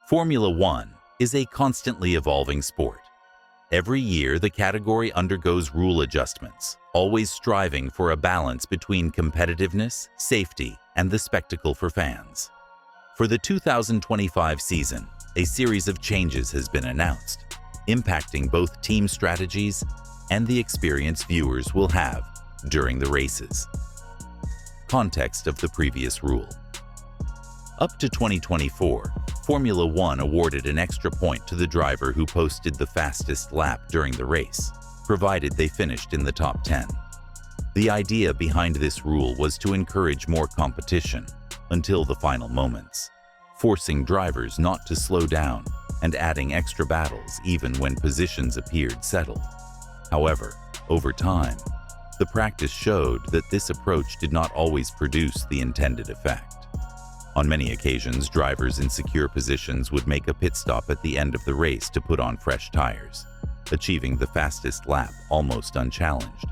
Formula One is a constantly evolving sport. Every year, the category undergoes rule adjustments, always striving for a balance between competitiveness, safety, and the spectacle for fans. For the 2025 season, a series of changes has been announced, impacting both team strategies and the experience viewers will have during the races. Context of the previous rule. Up to 2024, Formula One awarded an extra point to the driver who posted the fastest lap during the race, provided they finished in the top 10. The idea behind this rule was to encourage more competition until the final moments, forcing drivers not to slow down and adding extra battles even when positions appeared settled. However, over time, the practice showed that this approach did not always produce the intended effect. On many occasions, drivers in secure positions would make a pit stop at the end of the race to put on fresh tires, achieving the fastest lap almost unchallenged.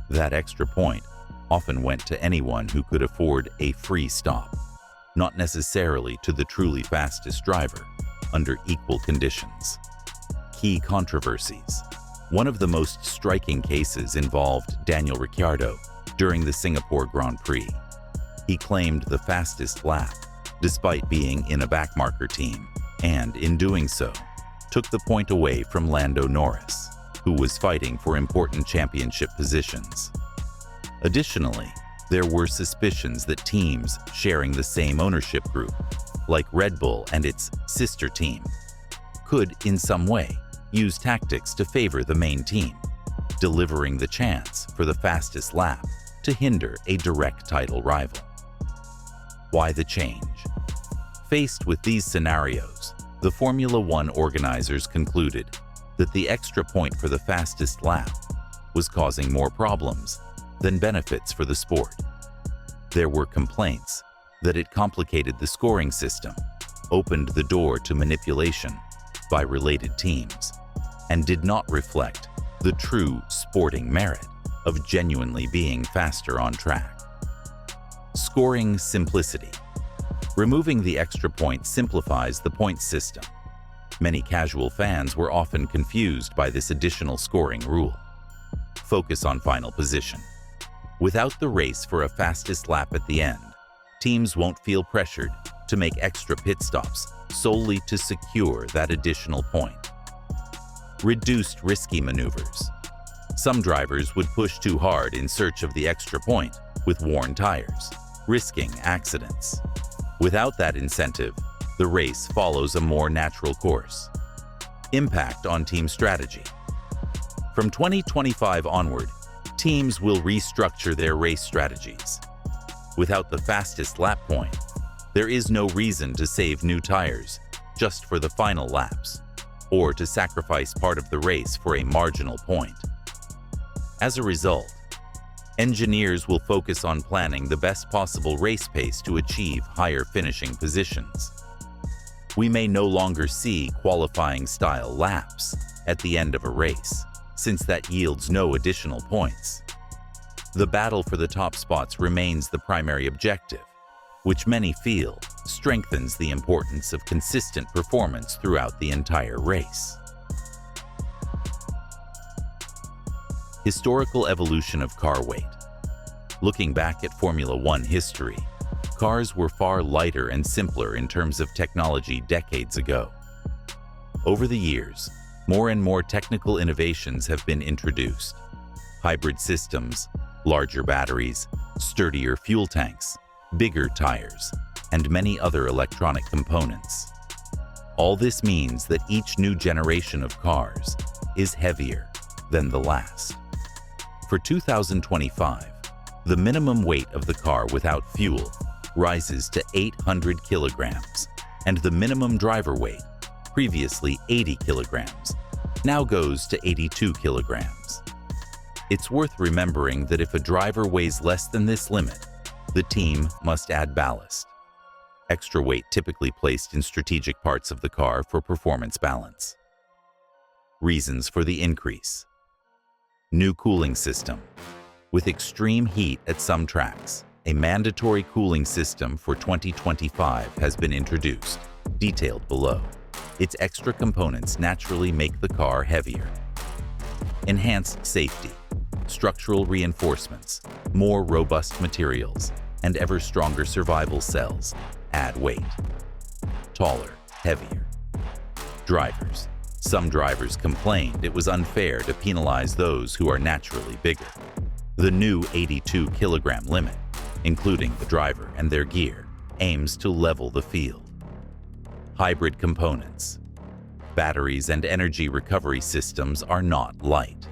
That extra point often went to anyone who could afford a free stop, not necessarily to the truly fastest driver under equal conditions. Key controversies. One of the most striking cases involved Daniel Ricciardo during the Singapore Grand Prix. He claimed the fastest lap, despite being in a backmarker team, and in doing so, took the point away from Lando Norris, who was fighting for important championship positions. Additionally, there were suspicions that teams sharing the same ownership group, like Red Bull and its sister team, could in some way use tactics to favor the main team, delivering the chance for the fastest lap to hinder a direct title rival. Why the change? Faced with these scenarios, the Formula One organizers concluded that the extra point for the fastest lap was causing more problems than benefits for the sport. There were complaints that it complicated the scoring system, opened the door to manipulation by related teams, and did not reflect the true sporting merit of genuinely being faster on track. Scoring simplicity. Removing the extra point simplifies the point system. Many casual fans were often confused by this additional scoring rule. Focus on final position. Without the race for a fastest lap at the end, teams won't feel pressured to make extra pit stops solely to secure that additional point. Reduced risky maneuvers. Some drivers would push too hard in search of the extra point with worn tires, risking accidents. Without that incentive, the race follows a more natural course. Impact on team strategy. From 2025 onward, teams will restructure their race strategies. Without the fastest lap point, there is no reason to save new tires just for the final laps, or to sacrifice part of the race for a marginal point. As a result, engineers will focus on planning the best possible race pace to achieve higher finishing positions. We may no longer see qualifying-style laps at the end of a race, since that yields no additional points. The battle for the top spots remains the primary objective, which many feel strengthens the importance of consistent performance throughout the entire race. Historical evolution of car weight. Looking back at Formula One history, cars were far lighter and simpler in terms of technology decades ago. Over the years, more and more technical innovations have been introduced. Hybrid systems, larger batteries, sturdier fuel tanks, bigger tires, and many other electronic components. All this means that each new generation of cars is heavier than the last. For 2025, the minimum weight of the car without fuel rises to 800 kilograms, and the minimum driver weight, previously 80 kilograms, now goes to 82 kilograms. It's worth remembering that if a driver weighs less than this limit, the team must add ballast. Extra weight typically placed in strategic parts of the car for performance balance. Reasons for the increase. New cooling system. With extreme heat at some tracks, A mandatory cooling system for 2025 has been introduced, detailed below. Its extra components naturally make the car heavier. Enhanced safety, structural reinforcements, more robust materials, and ever stronger survival cells add weight. Taller, heavier. Drivers. Some drivers complained it was unfair to penalize those who are naturally bigger. The new 82-kilogram limit, including the driver and their gear, aims to level the field. Hybrid components. Batteries and energy recovery systems are not light.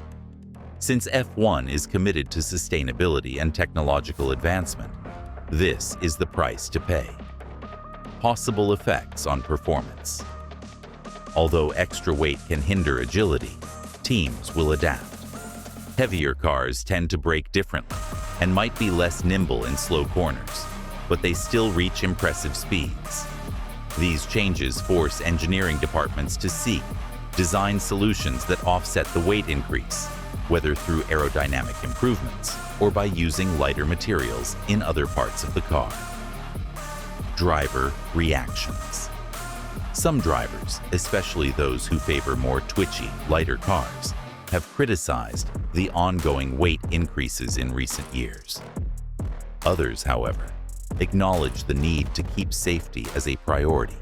Since F1 is committed to sustainability and technological advancement, this is the price to pay. Possible effects on performance. Although extra weight can hinder agility, teams will adapt. Heavier cars tend to brake differently and might be less nimble in slow corners, but they still reach impressive speeds. These changes force engineering departments to seek, design solutions that offset the weight increase, whether through aerodynamic improvements or by using lighter materials in other parts of the car. Driver reactions. Some drivers, especially those who favor more twitchy, lighter cars, have criticized the ongoing weight increases in recent years. Others, however, acknowledge the need to keep safety as a priority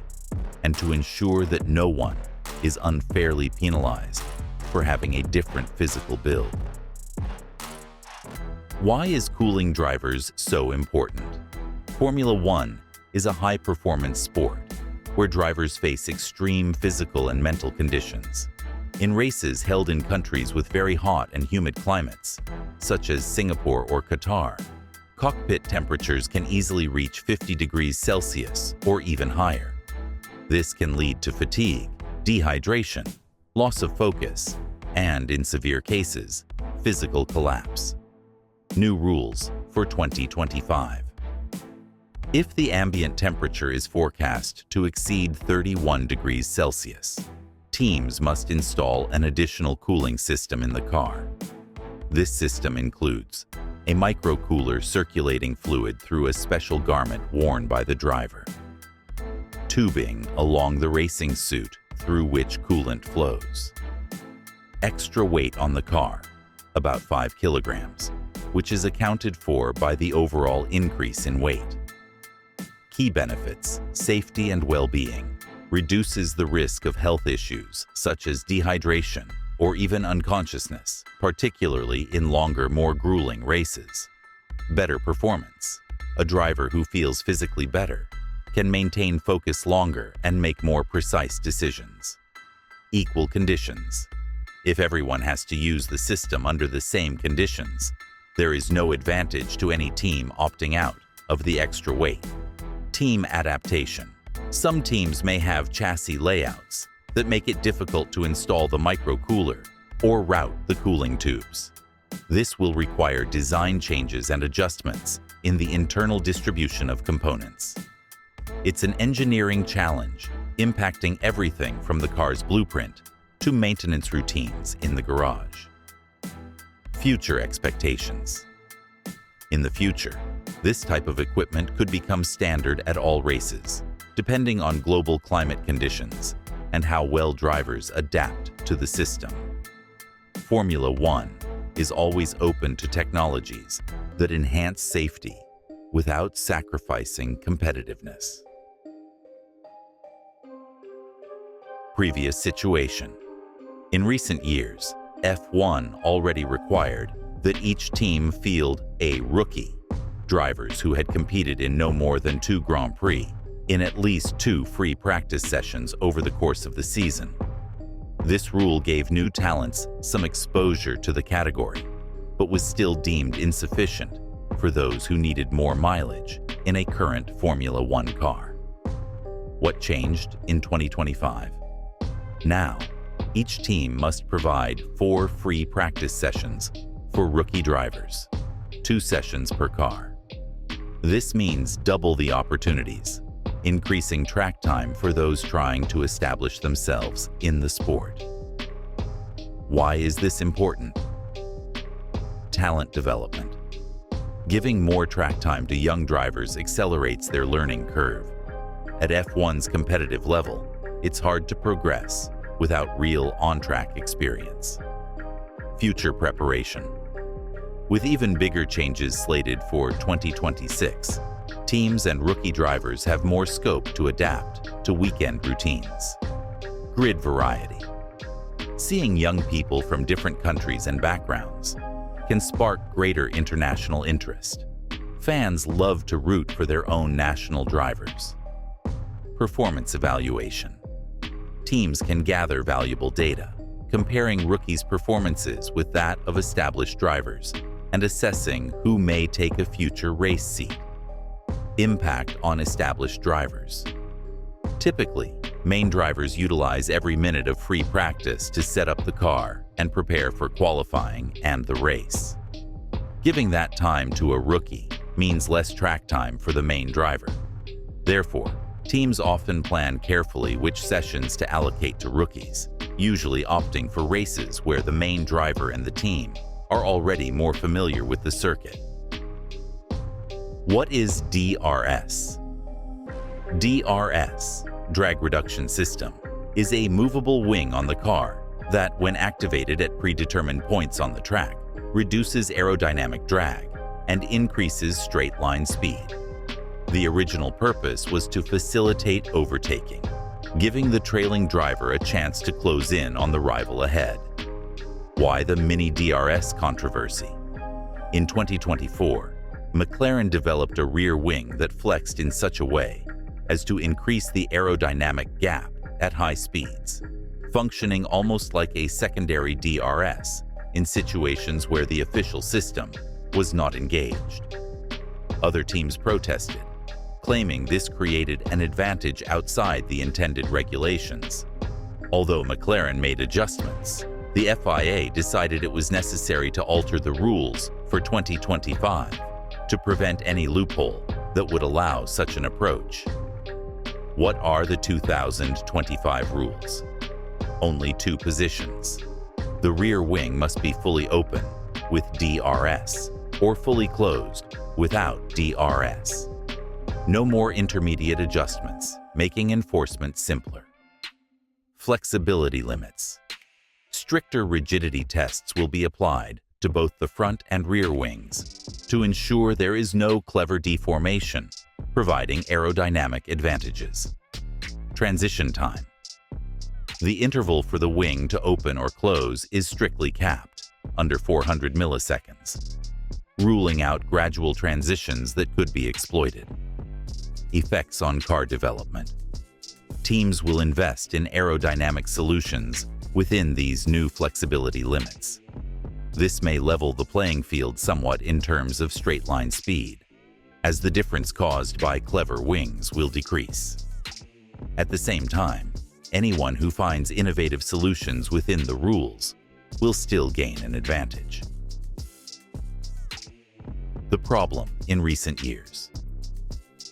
and to ensure that no one is unfairly penalized for having a different physical build. Why is cooling drivers so important? Formula One is a high-performance sport where drivers face extreme physical and mental conditions. In races held in countries with very hot and humid climates, such as Singapore or Qatar, cockpit temperatures can easily reach 50 degrees Celsius or even higher. This can lead to fatigue, dehydration, loss of focus, and, in severe cases, physical collapse. New rules for 2025. If the ambient temperature is forecast to exceed 31 degrees Celsius, teams must install an additional cooling system in the car. This system includes a microcooler circulating fluid through a special garment worn by the driver, tubing along the racing suit through which coolant flows, extra weight on the car, about 5 kilograms, which is accounted for by the overall increase in weight. Key benefits, safety and well-being, reduces the risk of health issues such as dehydration or even unconsciousness, particularly in longer, more grueling races. Better performance. A driver who feels physically better can maintain focus longer and make more precise decisions. Equal conditions. If everyone has to use the system under the same conditions, there is no advantage to any team opting out of the extra weight. Team adaptation. Some teams may have chassis layouts that make it difficult to install the microcooler or route the cooling tubes. This will require design changes and adjustments in the internal distribution of components. It's an engineering challenge, impacting everything from the car's blueprint to maintenance routines in the garage. Future expectations. In the future, this type of equipment could become standard at all races, depending on global climate conditions and how well drivers adapt to the system. Formula One is always open to technologies that enhance safety without sacrificing competitiveness. Previous situation. In recent years, F1 already required that each team field a rookie, drivers who had competed in no more than 2 Grand Prix, in at least 2 free practice sessions over the course of the season. This rule gave new talents some exposure to the category, but was still deemed insufficient for those who needed more mileage in a current Formula One car. What changed in 2025? Now, each team must provide 4 free practice sessions for rookie drivers, 2 sessions per car. This means double the opportunities, increasing track time for those trying to establish themselves in the sport. Why is this important? Talent development. Giving more track time to young drivers accelerates their learning curve. At F1's competitive level, it's hard to progress without real on-track experience. Future preparation. With even bigger changes slated for 2026, teams and rookie drivers have more scope to adapt to weekend routines. Grid variety. Seeing young people from different countries and backgrounds can spark greater international interest. Fans love to root for their own national drivers. Performance evaluation. Teams can gather valuable data, comparing rookies' performances with that of established drivers and assessing who may take a future race seat. Impact on established drivers. Typically, main drivers utilize every minute of free practice to set up the car and prepare for qualifying and the race. Giving that time to a rookie means less track time for the main driver. Therefore, teams often plan carefully which sessions to allocate to rookies, usually opting for races where the main driver and the team are already more familiar with the circuit. What is DRS? DRS, drag reduction system, is a movable wing on the car that, when activated at predetermined points on the track, reduces aerodynamic drag and increases straight-line speed. The original purpose was to facilitate overtaking, giving the trailing driver a chance to close in on the rival ahead. Why the mini DRS controversy? In 2024, McLaren developed a rear wing that flexed in such a way as to increase the aerodynamic gap at high speeds, functioning almost like a secondary DRS in situations where the official system was not engaged. Other teams protested, claiming this created an advantage outside the intended regulations. Although McLaren made adjustments, the FIA decided it was necessary to alter the rules for 2025 to prevent any loophole that would allow such an approach. What are the 2025 rules? Only 2 positions. The rear wing must be fully open with DRS or fully closed without DRS. No more intermediate adjustments, making enforcement simpler. Flexibility limits. Stricter rigidity tests will be applied to both the front and rear wings to ensure there is no clever deformation, providing aerodynamic advantages. Transition time. The interval for the wing to open or close is strictly capped, under 400 milliseconds, ruling out gradual transitions that could be exploited. Effects on car development. Teams will invest in aerodynamic solutions within these new flexibility limits. This may level the playing field somewhat in terms of straight-line speed, as the difference caused by clever wings will decrease. At the same time, anyone who finds innovative solutions within the rules will still gain an advantage. The problem in recent years.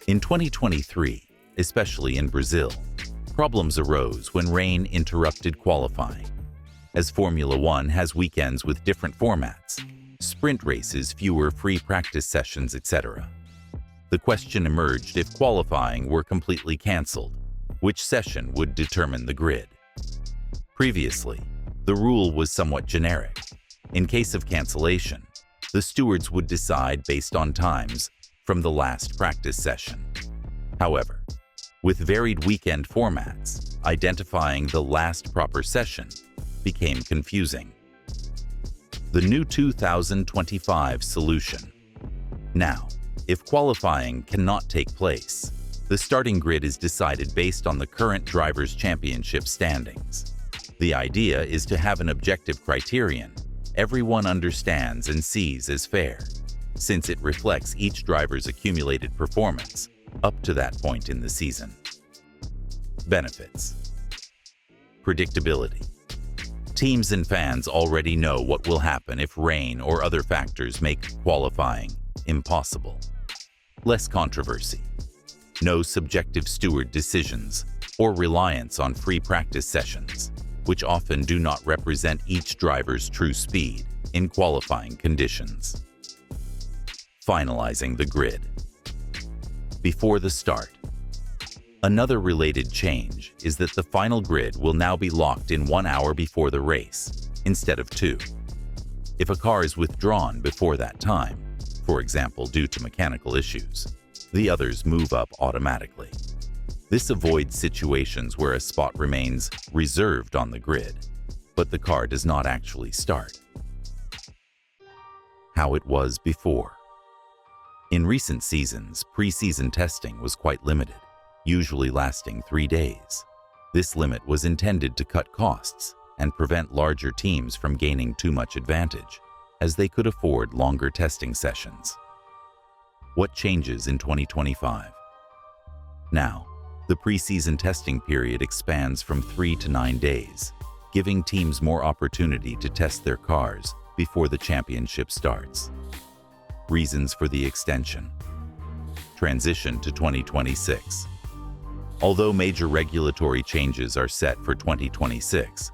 In 2023, especially in Brazil, problems arose when rain interrupted qualifying. As Formula One has weekends with different formats, sprint races, fewer free practice sessions, etc. The question emerged: if qualifying were completely cancelled, which session would determine the grid? Previously, the rule was somewhat generic. In case of cancellation, the stewards would decide based on times from the last practice session. However, with varied weekend formats, identifying the last proper session became confusing. The new 2025 solution. Now, if qualifying cannot take place, the starting grid is decided based on the current drivers' championship standings. The idea is to have an objective criterion everyone understands and sees as fair, since it reflects each driver's accumulated performance up to that point in the season. Benefits. Predictability. Teams and fans already know what will happen if rain or other factors make qualifying impossible. Less controversy. No subjective steward decisions or reliance on free practice sessions, which often do not represent each driver's true speed in qualifying conditions. finalizing the grid. Before the start, another related change is that the final grid will now be locked in 1 hour before the race, instead of 2. If a car is withdrawn before that time, for example due to mechanical issues, the others move up automatically. This avoids situations where a spot remains reserved on the grid, but the car does not actually start. How it was before. In recent seasons, pre-season testing was quite limited, usually lasting 3 days. This limit was intended to cut costs and prevent larger teams from gaining too much advantage, as they could afford longer testing sessions. What changes in 2025? Now, the pre-season testing period expands from 3 to 9 days, giving teams more opportunity to test their cars before the championship starts. Reasons for the extension. Transition to 2026. Although major regulatory changes are set for 2026,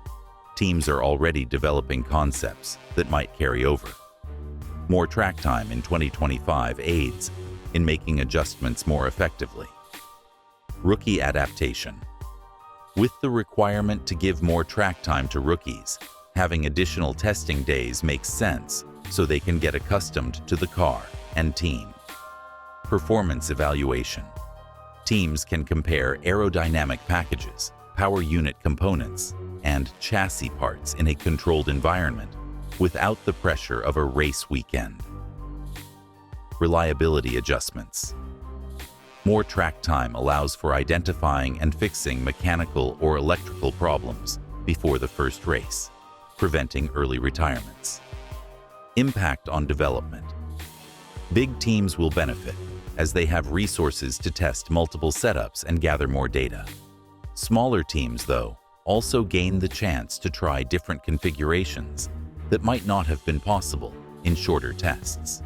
teams are already developing concepts that might carry over. More track time in 2025 aids in making adjustments more effectively. Rookie adaptation. With the requirement to give more track time to rookies, having additional testing days makes sense so they can get accustomed to the car and team. Performance evaluation. Teams can compare aerodynamic packages, power unit components, and chassis parts in a controlled environment without the pressure of a race weekend. Reliability adjustments. More track time allows for identifying and fixing mechanical or electrical problems before the first race, preventing early retirements. Impact on development. Big teams will benefit as they have resources to test multiple setups and gather more data. Smaller teams, though, also gain the chance to try different configurations that might not have been possible in shorter tests.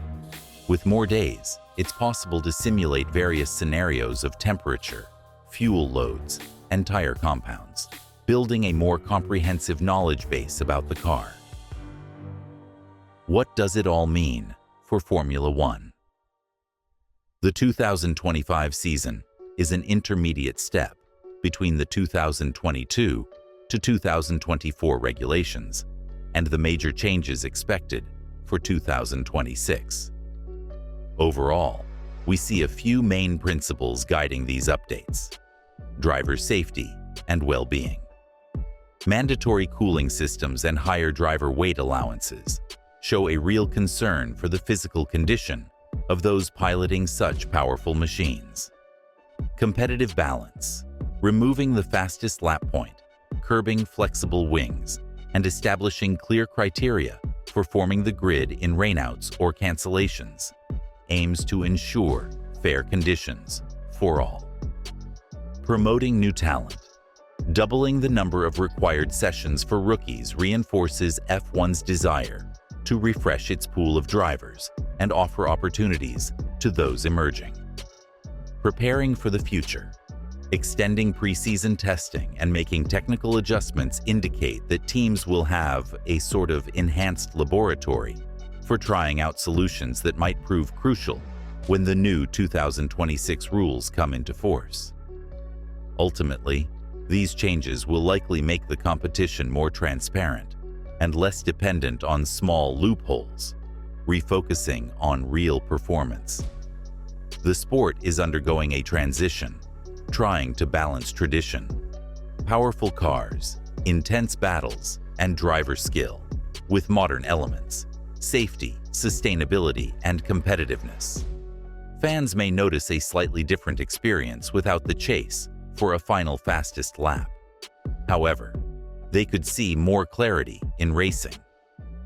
With more days, it's possible to simulate various scenarios of temperature, fuel loads, and tire compounds, building a more comprehensive knowledge base about the car. What does it all mean for Formula One? The 2025 season is an intermediate step between the 2022 to 2024 regulations and the major changes expected for 2026. Overall, we see a few main principles guiding these updates: driver safety and well-being. Mandatory cooling systems and higher driver weight allowances show a real concern for the physical condition of those piloting such powerful machines. Competitive balance, removing the fastest lap point, curbing flexible wings, and establishing clear criteria for forming the grid in rainouts or cancellations, aims to ensure fair conditions for all. Promoting new talent. Doubling the number of required sessions for rookies reinforces F1's desire to refresh its pool of drivers and offer opportunities to those emerging. Preparing for the future. Extending preseason testing and making technical adjustments indicate that teams will have a sort of enhanced laboratory for trying out solutions that might prove crucial when the new 2026 rules come into force. Ultimately, these changes will likely make the competition more transparent and less dependent on small loopholes, refocusing on real performance. The sport is undergoing a transition, trying to balance tradition, powerful cars, intense battles, and driver skill with modern elements, safety, sustainability, and competitiveness. Fans may notice a slightly different experience without the chase for a final fastest lap. However, they could see more clarity in racing.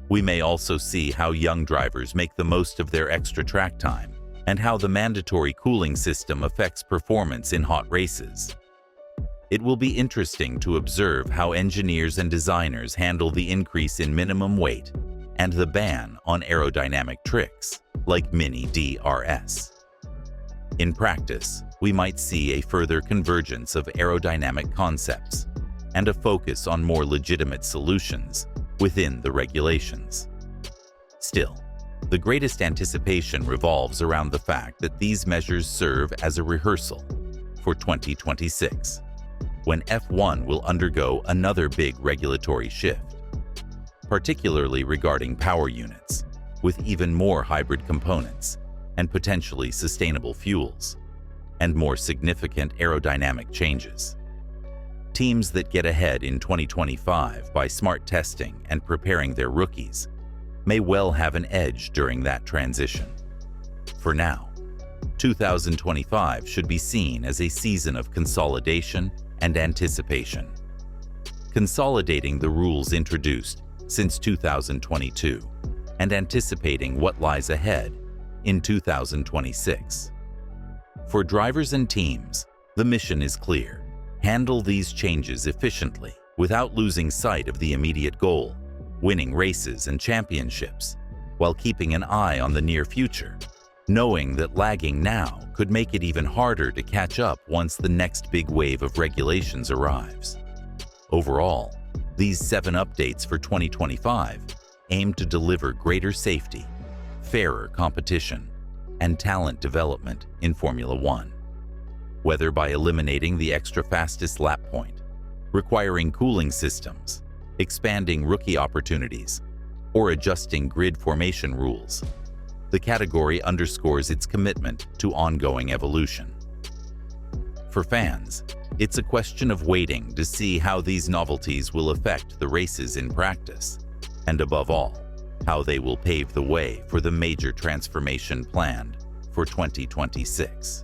We may also see how young drivers make the most of their extra track time and how the mandatory cooling system affects performance in hot races. It will be interesting to observe how engineers and designers handle the increase in minimum weight and the ban on aerodynamic tricks, like Mini DRS. In practice, we might see a further convergence of aerodynamic concepts and a focus on more legitimate solutions within the regulations. Still, The greatest anticipation revolves around the fact that these measures serve as a rehearsal for 2026, when F1 will undergo another big regulatory shift, particularly regarding power units, with even more hybrid components and potentially sustainable fuels, and more significant aerodynamic changes. Teams that get ahead in 2025 by smart testing and preparing their rookies may well have an edge during that transition. For now, 2025 should be seen as a season of consolidation and anticipation. Consolidating the rules introduced since 2022 and anticipating what lies ahead in 2026. For drivers and teams, the mission is clear. Handle these changes efficiently without losing sight of the immediate goal, winning races and championships, while keeping an eye on the near future, knowing that lagging now could make it even harder to catch up once the next big wave of regulations arrives. Overall, these 7 updates for 2025 aim to deliver greater safety, fairer competition, and talent development in Formula One. Whether by eliminating the extra fastest lap point, requiring cooling systems, expanding rookie opportunities, or adjusting grid formation rules, the category underscores its commitment to ongoing evolution. For fans, it's a question of waiting to see how these novelties will affect the races in practice, and above all, how they will pave the way for the major transformation planned for 2026.